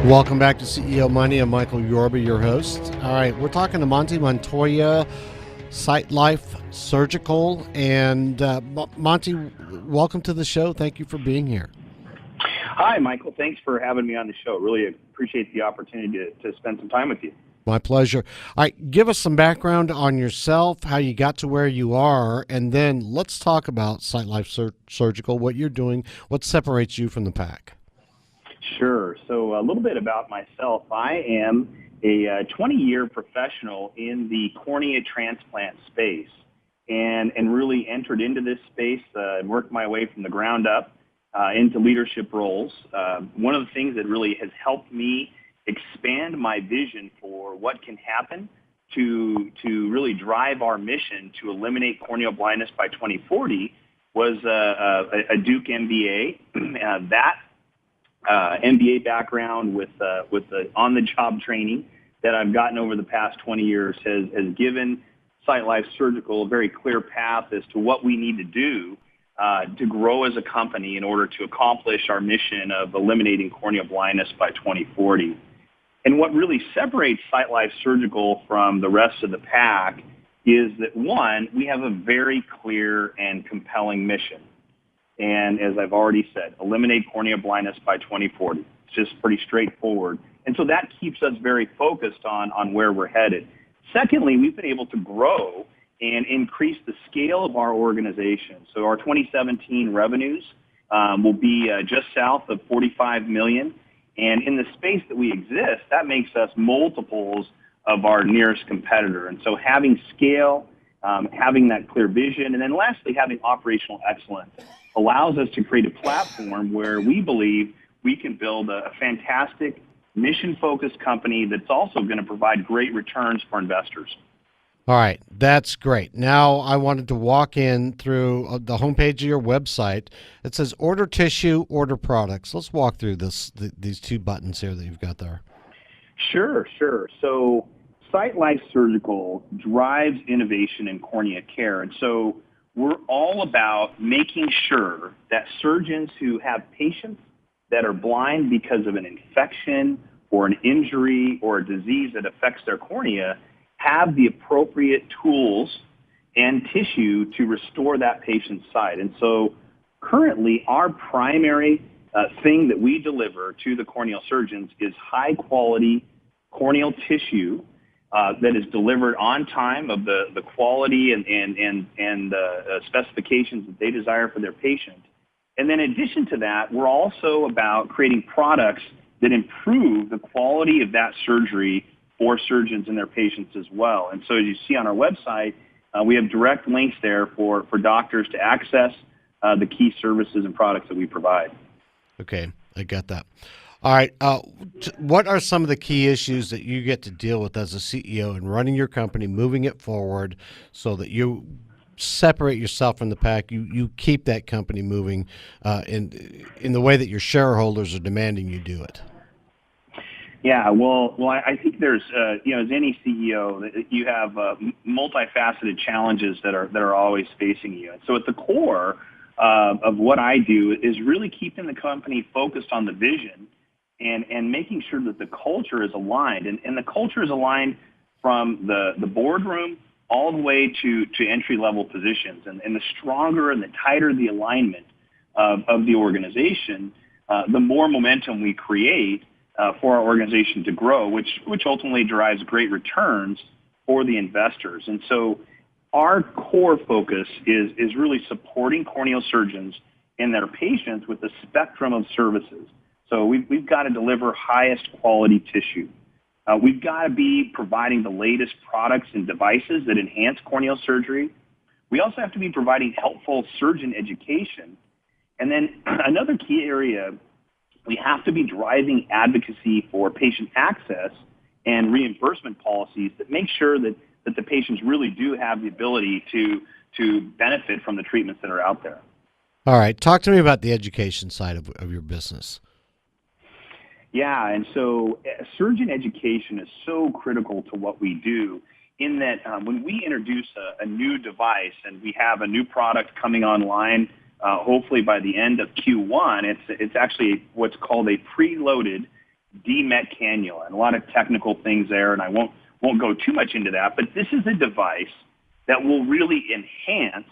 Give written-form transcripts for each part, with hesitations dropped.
Welcome back to CEO Money. I'm Michael Yorba, your host. All right, we're talking to Monty Montoya, Sightlife Surgical. And Monty, welcome to the show. Thank you for being here. Hi, Michael. Thanks for having me on the show. Really appreciate the opportunity to spend some time with you. My pleasure. All right, give us some background on yourself, how you got to where you are, and then let's talk about Sightlife Surgical, what you're doing, what separates you from the pack. Sure. So a little bit about myself. I am a 20-year professional in the cornea transplant space and really entered into this space and worked my way from the ground up into leadership roles. One of the things that really has helped me expand my vision for what can happen to really drive our mission to eliminate corneal blindness by 2040 was a Duke MBA. That MBA background with the on-the-job training that I've gotten over the past 20 years has given Sightlife Surgical a very clear path as to what we need to do to grow as a company in order to accomplish our mission of eliminating corneal blindness by 2040. And what really separates Sightlife Surgical from the rest of the pack is that, one, we have a very clear and compelling mission. And as I've already said, eliminate corneal blindness by 2040. It's just pretty straightforward. And so that keeps us very focused on where we're headed. Secondly, we've been able to grow and increase the scale of our organization. So our 2017 revenues will be just south of 45 million. And in the space that we exist, that makes us multiples of our nearest competitor. And so having scale, having that clear vision, and then lastly, having operational excellence allows us to create a platform where we believe we can build a fantastic mission-focused company that's also going to provide great returns for investors. All right, that's great. Now I wanted to walk in through the homepage of your website. It says order tissue, order products. Let's walk through these two buttons here that you've got there. Sure. So Sightlife Surgical drives innovation in cornea care. And so we're all about making sure that surgeons who have patients that are blind because of an infection or an injury or a disease that affects their cornea have the appropriate tools and tissue to restore that patient's sight. And so currently our primary thing that we deliver to the corneal surgeons is high quality corneal tissue that is delivered on time of the quality and specifications that they desire for their patient. And then in addition to that, we're also about creating products that improve the quality of that surgery for surgeons and their patients as well. And so as you see on our website, we have direct links there for doctors to access the key services and products that we provide. Okay, I got that. All right. What are some of the key issues that you get to deal with as a CEO in running your company, moving it forward so that you separate yourself from the pack, you keep that company moving in the way that your shareholders are demanding you do it? Yeah, well, I think there's, as any CEO, you have multifaceted challenges that are always facing you. And so at the core of what I do is really keeping the company focused on the vision and making sure that the culture is aligned. And the culture is aligned from the boardroom all the way to entry-level positions. And the stronger and the tighter the alignment of the organization, the more momentum we create for our organization to grow, which ultimately drives great returns for the investors. And so our core focus is really supporting corneal surgeons and their patients with a spectrum of services. So we've got to deliver highest quality tissue. We've got to be providing the latest products and devices that enhance corneal surgery. We also have to be providing helpful surgeon education. And then another key area, we have to be driving advocacy for patient access and reimbursement policies that make sure that the patients really do have the ability to benefit from the treatments that are out there. All right. Talk to me about the education side of your business. Yeah, and so surgeon education is so critical to what we do in that when we introduce a new device and we have a new product coming online, hopefully by the end of Q1, it's actually what's called a preloaded DMET cannula, and a lot of technical things there, and I won't go too much into that, but this is a device that will really enhance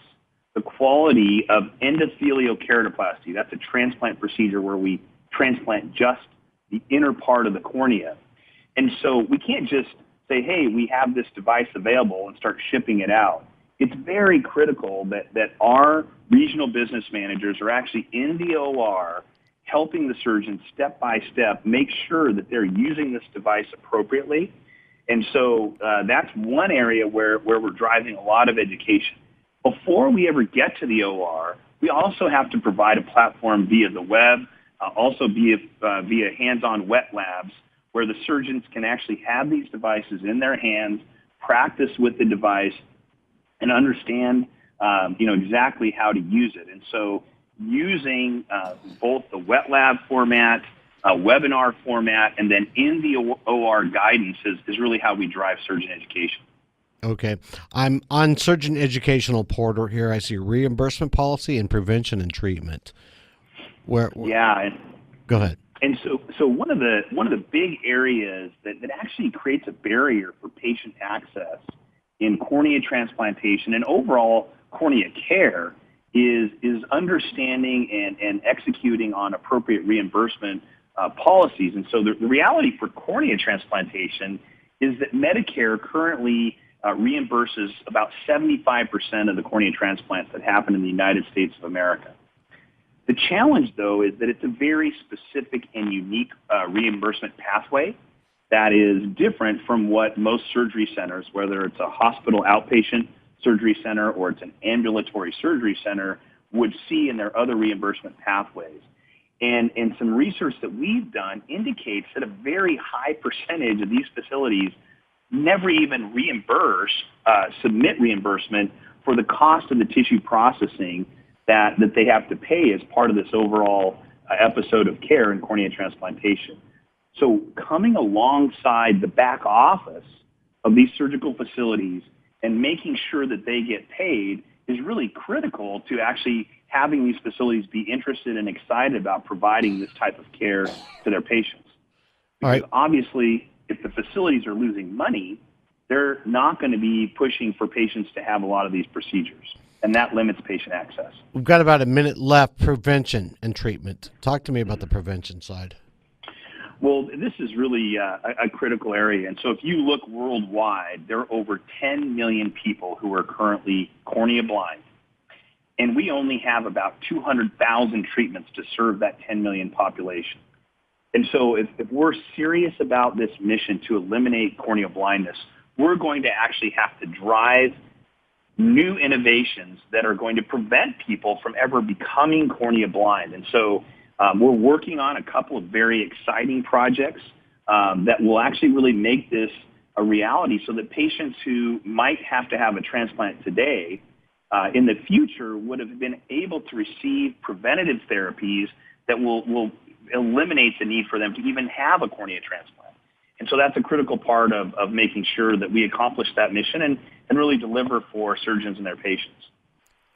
the quality of endothelial keratoplasty. That's a transplant procedure where we transplant just the inner part of the cornea. And so we can't just say, hey, we have this device available and start shipping it out. It's very critical that our regional business managers are actually in the OR helping the surgeon step by step make sure that they're using this device appropriately. And so that's one area where we're driving a lot of education. Before we ever get to the OR, we also have to provide a platform via the web, also via hands-on wet labs, where the surgeons can actually have these devices in their hands, practice with the device, and understand exactly how to use it. And so using both the wet lab format, webinar format, and then in the OR guidance is really how we drive surgeon education. Okay. I'm on Surgeon Educational Portal here. I see reimbursement policy and prevention and treatment. Yeah. Go ahead. And so one of the big areas that actually creates a barrier for patient access in cornea transplantation and overall cornea care is understanding and executing on appropriate reimbursement policies. And so the reality for cornea transplantation is that Medicare currently reimburses about 75% of the cornea transplants that happen in the United States of America. The challenge, though, is that it's a very specific and unique reimbursement pathway that is different from what most surgery centers, whether it's a hospital outpatient surgery center or it's an ambulatory surgery center, would see in their other reimbursement pathways. And some research that we've done indicates that a very high percentage of these facilities never even submit reimbursement for the cost of the tissue processing that they have to pay as part of this overall episode of care in cornea transplantation. So coming alongside the back office of these surgical facilities and making sure that they get paid is really critical to actually having these facilities be interested and excited about providing this type of care to their patients. Because obviously, if the facilities are losing money, they're not going to be pushing for patients to have a lot of these procedures, and that limits patient access. We've got about a minute left. Prevention and treatment. Talk to me about the prevention side. Well, this is really a critical area. And so if you look worldwide, there are over 10 million people who are currently cornea blind. And we only have about 200,000 treatments to serve that 10 million population. And so if we're serious about this mission to eliminate corneal blindness, we're going to actually have to drive new innovations that are going to prevent people from ever becoming cornea blind. And so we're working on a couple of very exciting projects that will actually really make this a reality so that patients who might have to have a transplant today in the future would have been able to receive preventative therapies that will eliminate the need for them to even have a cornea transplant. And so that's a critical part of making sure that we accomplish that mission and really deliver for surgeons and their patients.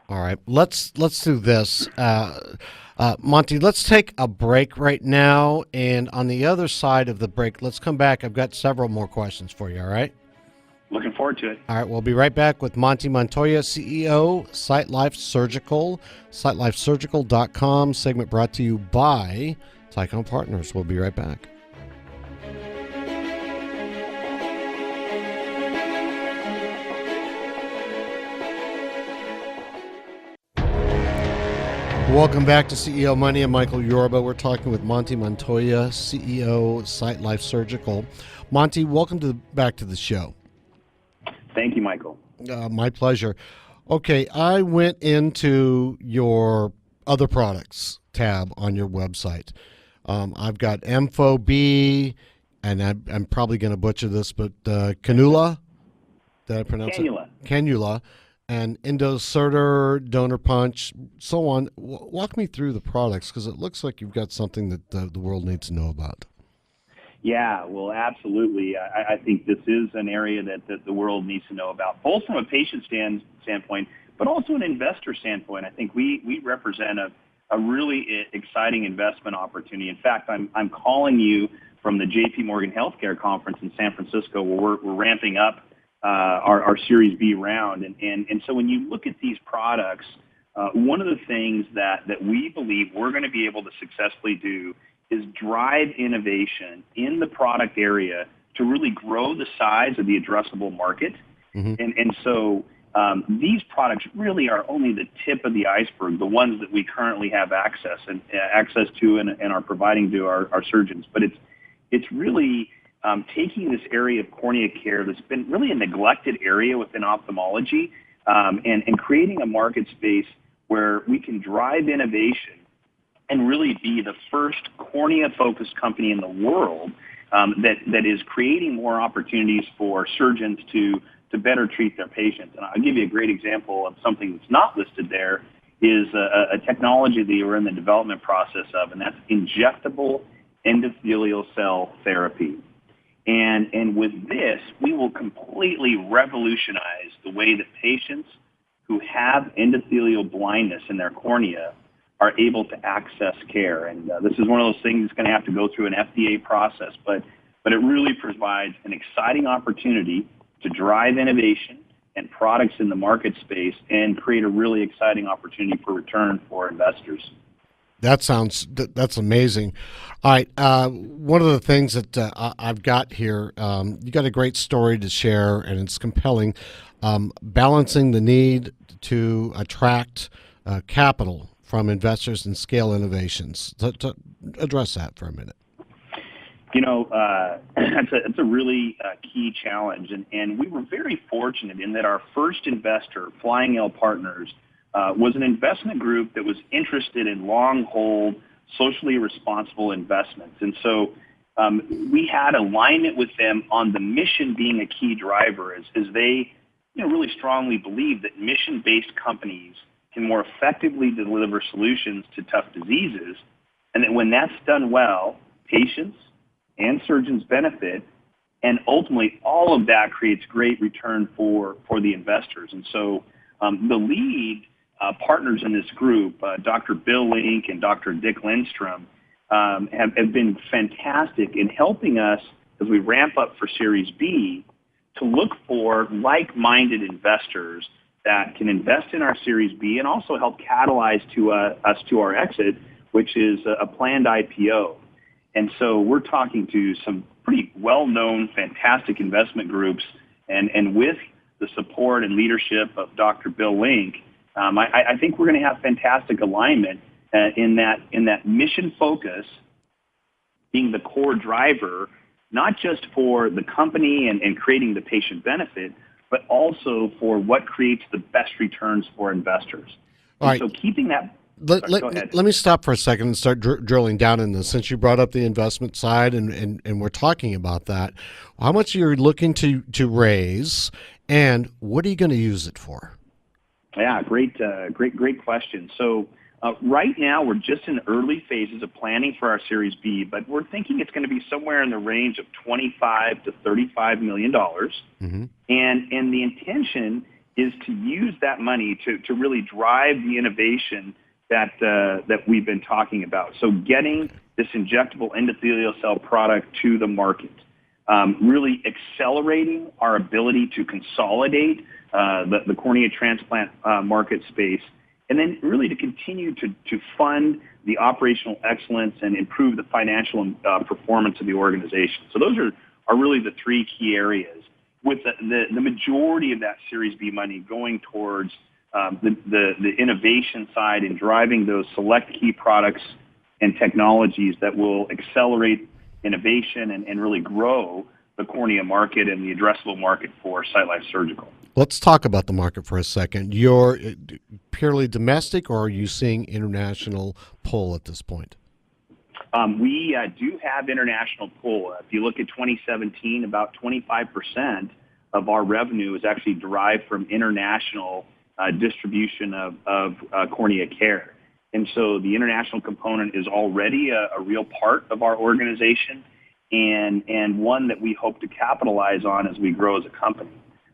All right, let's do this. Monty, let's take a break right now, and on the other side of the break, let's come back. I've got several more questions for you, all right? Looking forward to it. All right, we'll be right back with Monty Montoya, CEO, Sightlife Surgical, sightlifesurgical.com, segment brought to you by Tycon Partners. We'll be right back. Welcome back to CEO Money. I'm Michael Yorba. We're talking with Monty Montoya, CEO, Sightlife Surgical. Monty, welcome back to the show. Thank you, Michael. My pleasure. Okay, I went into your other products tab on your website. I've got Ampho-B, and I'm probably going to butcher this, but cannula. Did I pronounce Cannula. it? Cannula. And Endoserter, Donor Punch, so on. Walk me through the products, because it looks like you've got something that the world needs to know about. Yeah, well, absolutely. I think this is an area that the world needs to know about, both from a patient standpoint, but also an investor standpoint. I think we represent a really exciting investment opportunity. In fact, I'm calling you from the J.P. Morgan Healthcare Conference in San Francisco, where we're ramping up our Series B round. And so when you look at these products, one of the things that we believe we're going to be able to successfully do is drive innovation in the product area to really grow the size of the addressable market. And so these products really are only the tip of the iceberg, the ones that we currently have access to and are providing to our surgeons. But it's really taking this area of cornea care that's been really a neglected area within ophthalmology, and creating a market space where we can drive innovation and really be the first cornea-focused company in the world that is creating more opportunities for surgeons to better treat their patients. And I'll give you a great example of something that's not listed there, is a technology that we're in the development process of, and that's injectable endothelial cell therapy. And with this, we will completely revolutionize the way that patients who have endothelial blindness in their cornea are able to access care. And this is one of those things that's going to have to go through an FDA process, but it really provides an exciting opportunity to drive innovation and products in the market space and create a really exciting opportunity for return for investors. That's amazing. All right, one of the things that I've got here, you got a great story to share, and it's compelling. Balancing the need to attract capital from investors and scale innovations. To address that for a minute. It's a really key challenge, and we were very fortunate in that our first investor, Flying L Partners, was an investment group that was interested in long-hold, socially responsible investments. And so we had alignment with them on the mission being a key driver, as they really strongly believe that mission-based companies can more effectively deliver solutions to tough diseases, and that when that's done well, patients and surgeons benefit, and ultimately all of that creates great return for the investors. And so the lead partners in this group, Dr. Bill Link and Dr. Dick Lindstrom, have been fantastic in helping us as we ramp up for Series B to look for like-minded investors that can invest in our Series B and also help catalyze us to our exit, which is a planned IPO. And so we're talking to some pretty well-known, fantastic investment groups, and with the support and leadership of Dr. Bill Link, I think we're going to have fantastic alignment in that mission focus being the core driver, not just for the company and creating the patient benefit, but also for what creates the best returns for investors. All right. So keeping that. Let me stop for a second and start drilling down in this. Since you brought up the investment side and we're talking about that, how much are you looking to raise, and what are you going to use it for? Yeah, great question. So right now we're just in early phases of planning for our Series B, but we're thinking it's going to be somewhere in the range of $25 to $35 million. Mm-hmm. And the intention is to use that money to really drive the innovation that we've been talking about. So getting this injectable endothelial cell product to the market, really accelerating our ability to consolidate the cornea transplant market space, and then really to continue to fund the operational excellence and improve the financial performance of the organization. So those are really the three key areas, with the majority of that Series B money going towards the innovation side and driving those select key products and technologies that will accelerate innovation and really grow the cornea market and the addressable market for Sightlife Surgical. Let's talk about the market for a second. You're purely domestic, or are you seeing international pull at this point? We do have international pull. If you look at 2017, about 25% of our revenue is actually derived from international distribution of cornea care. And so the international component is already a real part of our organization, and one that we hope to capitalize on as we grow as a company.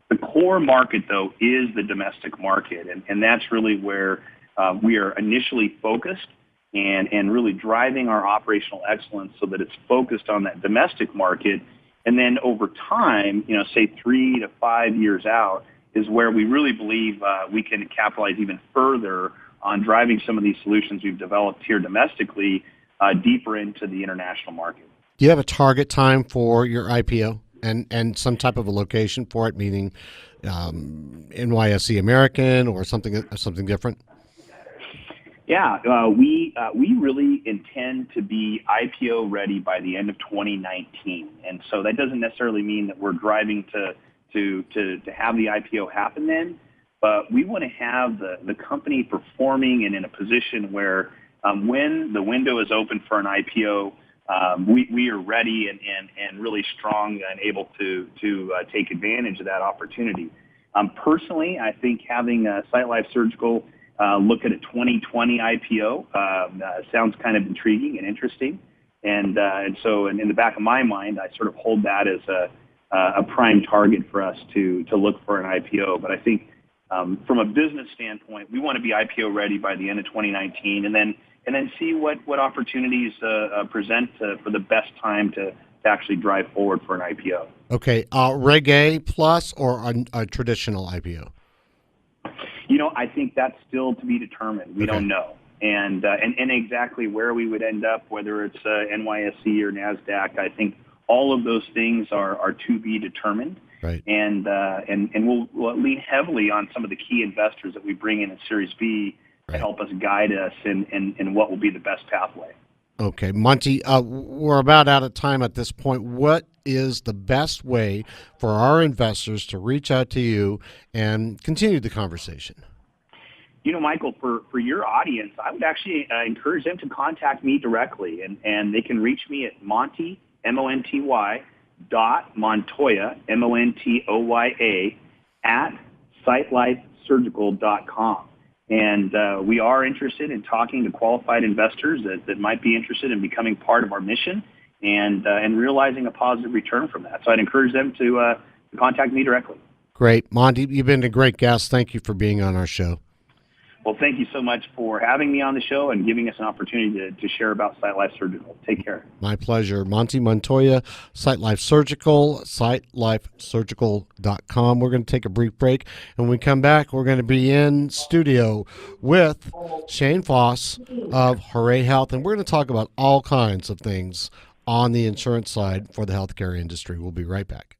The core market, though, is the domestic market, and that's really where we are initially focused. and really driving our operational excellence so that it's focused on that domestic market. And then over time, say 3 to 5 years out, is where we really believe we can capitalize even further on driving some of these solutions we've developed here domestically deeper into the international market. Do you have a target time for your IPO and some type of a location for it, meaning NYSE American or something different? Yeah, we really intend to be IPO ready by the end of 2019, and so that doesn't necessarily mean that we're driving to have the IPO happen then, but we want to have the company performing and in a position where when the window is open for an IPO, we are ready and really strong and able to take advantage of that opportunity. Personally, I think having Sightlife Surgical look at a 2020 IPO sounds kind of intriguing and interesting, and so in the back of my mind, I sort of hold that as a prime target for us to look for an IPO. But I think from a business standpoint, we want to be IPO ready by the end of 2019, and then see what opportunities present for the best time to actually drive forward for an IPO. Okay, Reg A plus or a traditional IPO? I think that's still to be determined. We don't know, and exactly where we would end up, whether it's NYSE or NASDAQ. I think all of those things are to be determined. Right. And we'll lean heavily on some of the key investors that we bring in Series B to help us guide us in what will be the best pathway. Okay, Monty, we're about out of time at this point. What is the best way for our investors to reach out to you and continue the conversation? Michael, for your audience, I would actually encourage them to contact me directly, and they can reach me at Monty, MONTY, .Montoya, MONTOYA, at sightlifesurgical.com. And we are interested in talking to qualified investors that might be interested in becoming part of our mission and realizing a positive return from that. So I'd encourage them to contact me directly. Great. Monty, you've been a great guest. Thank you for being on our show. Well, thank you so much for having me on the show and giving us an opportunity to share about Sightlife Surgical. Take care. My pleasure. Monty Montoya, Sightlife Surgical, sightlifesurgical.com. We're going to take a brief break. And when we come back, we're going to be in studio with Shane Foss of Hooray Health. And we're going to talk about all kinds of things on the insurance side for the healthcare industry. We'll be right back.